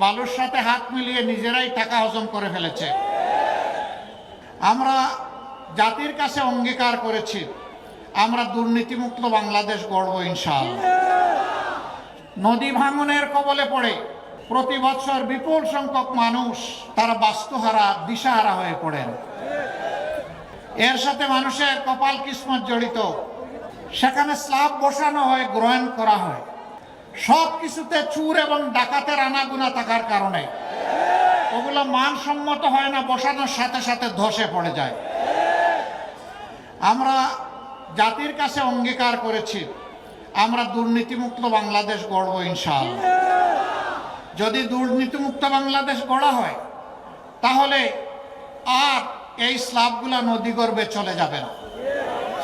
বালুর সাথে হাত মিলিয়ে নিজেরাই টাকা হজম করে ফেলেছে। আমরা জাতির কাছে অঙ্গীকার করেছি, আমরা দুর্নীতিমুক্ত বাংলাদেশ গড়ব ইনশাআল্লাহ। নদী ভাঙনের কবলে পড়ে প্রতি বছর বিপুল সংখ্যক মানুষ তারা বাস্তুহারা, দিশাহারা হয়ে পড়েন। এর সাথে মানুষের কপাল কিসমত জড়িত। সেখানে স্ল্যাব বসানো হয়, গ্রহণ করা হয়, সব কিছুতে চুর এবং ডাকাতের আনাগুনা থাকার কারণে ওগুলো মানসম্মত হয় না, বসানোর সাথে সাথে ধসে পড়ে যায়। আমরা জাতির কাছে অঙ্গীকার করেছি, আমরা দুর্নীতিমুক্ত বাংলাদেশ গড়ব ইনশাআল্লাহ। যদি দুর্নীতিমুক্ত বাংলাদেশ গড়া হয় তাহলে আর এই স্ল্যাবগুলা নদী গর্ভে চলে যাবে না।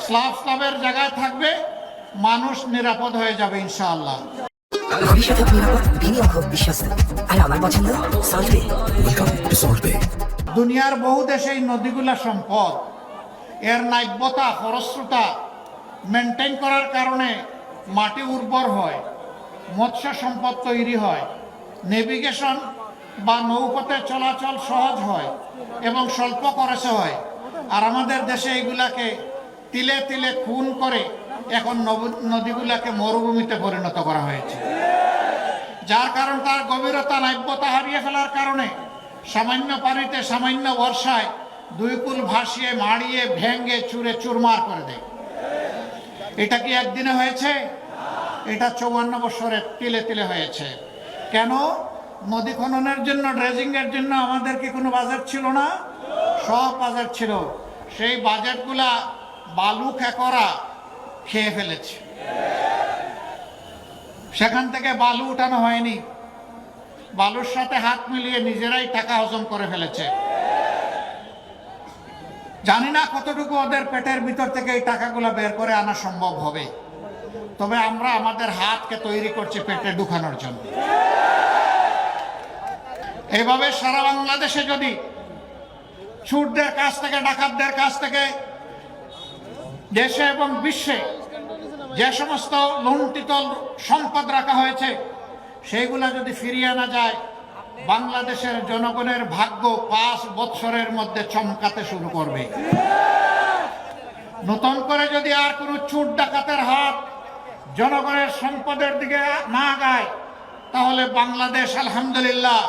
স্ল্যাবের জায়গায় থাকবে, মানুষ নিরাপদ হয়ে যাবে ইনশাআল্লাহ। ভবিষ্যৎ হোক নিরাপদ, বিনিয়োগ হোক বিশ্বস্ত, আর আমার পছন্দ সল্টবে। Welcome to সল্টবে। দুনিয়ার বহু দেশে এই নদীগুলা সম্পদ, এর নাব্যতা, খরস্রোতা মেনটেন করার কারণে মাটি উর্বর হয়, মৎস্য সম্পদ তৈরি হয়, নেভিগেশন বা নৌপথে চলাচল সহজ হয় এবং স্বল্প খরচে হয়। আর আমাদের দেশে এগুলাকে তিলে তিলে খুন করে এখন নদীগুলাকে মরুভূমিতে পরিণত করা হয়েছে, যার কারণ তার গভীরতা, নাব্যতা হারিয়ে ফেলার কারণে সামান্য পানিতে, সামান্য বর্ষায় দুই কুল ভাসিয়ে, মাড়িয়ে, ভেঙ্গে, চুরে চুরমার করে দেয়। এটা কি একদিনে হয়েছে? এটা 54 বছরে তিলে তিলে হয়েছে। কেন? নদী খননের জন্য, ড্রেজিং এর জন্য আমাদের কি কোনো বাজেট ছিল না? সব বাজেট ছিল। সেই বাজেটগুলা বালু খেকরা খেয়ে ফেলেছে। সেখান থেকে বালু উঠানো হয়নি, বালুর সাথে হাত মিলিয়ে নিজেরাই টাকা হজম করে ফেলেছে। জানি না কতটুকু ওদের পেটের ভিতর থেকে এই টাকাগুলো বের করে আনা সম্ভব হবে, তবে আমরা আমাদের হাতকে তৈরি করছি পেটে ঢুকানোর জন্য। এইভাবে সারা বাংলাদেশে যদি চোরদের কাছ থেকে, ডাকাতদের কাছ থেকে দেশে এবং বিশ্বে যে সমস্ত লুণ্ঠিত সম্পদ রাখা হয়েছে সেইগুলা যদি ফিরিয়ে আনা যায়, বাংলাদেশের জনগণের ভাগ্য 5 বছরের মধ্যে চমকাতে শুরু করবে। নতুন করে যদি আর কোনো চোর ডাকাতের হাত জনগণের সম্পদের দিকে না গায়, তাহলে বাংলাদেশ আলহামদুলিল্লাহ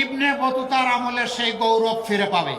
ইবনে বতুতার আমলের সেই গৌরব ফিরে পাবে।